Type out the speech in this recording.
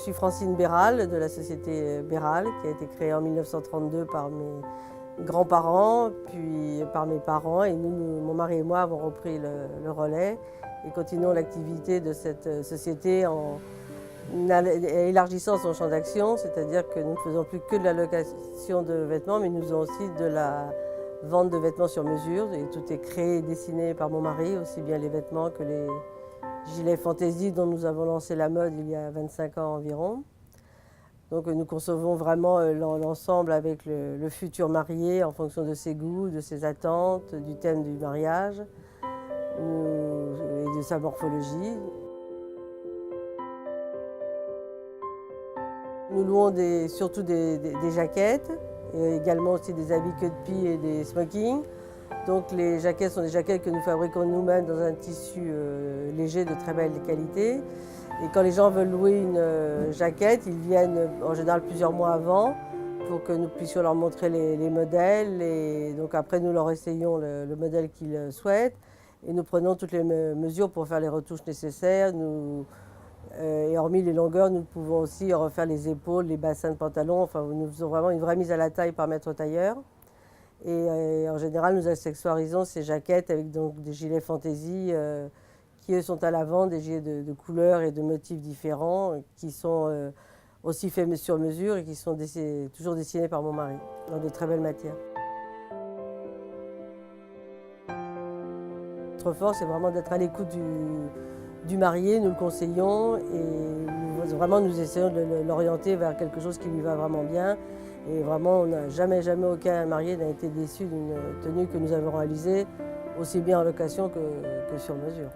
suis Francine Béral de la société Béral qui a été créée en 1932 par mes grands-parents, puis par mes parents et mon mari et moi avons repris le relais et continuons l'activité de cette société en élargissant son champ d'action, c'est-à-dire que nous ne faisons plus que de la location de vêtements, mais nous faisons aussi de la vente de vêtements sur mesure et tout est créé et dessiné par mon mari, aussi bien les vêtements que les gilets fantaisie dont nous avons lancé la mode il y a 25 ans environ. Donc nous concevons vraiment l'ensemble avec le futur marié en fonction de ses goûts, de ses attentes, du thème du mariage et de sa morphologie. Nous louons surtout des jaquettes, et également aussi des habits queue de pie et des smokings. Donc les jaquettes sont des jaquettes que nous fabriquons nous-mêmes dans un tissu léger de très belle qualité. Et quand les gens veulent louer une jaquette, ils viennent en général plusieurs mois avant pour que nous puissions leur montrer les modèles. Et donc après, nous leur essayons le modèle qu'ils souhaitent et nous prenons toutes les mesures pour faire les retouches nécessaires. Et hormis les longueurs, nous pouvons aussi refaire les épaules, les bassins de pantalon. Enfin, nous faisons vraiment une vraie mise à la taille par maître tailleur. Et en général, nous accessoirisons ces jaquettes avec donc des gilets fantaisie qui eux sont à la vente, des gilets de couleurs et de motifs différents qui sont aussi faits sur mesure et qui sont toujours dessinés par mon mari dans de très belles matières. Notre force, c'est vraiment d'être à l'écoute du marié, nous le conseillons et vraiment nous essayons de l'orienter vers quelque chose qui lui va vraiment bien. Et vraiment, on n'a jamais aucun marié n'a été déçu d'une tenue que nous avons réalisée, aussi bien en location que sur mesure.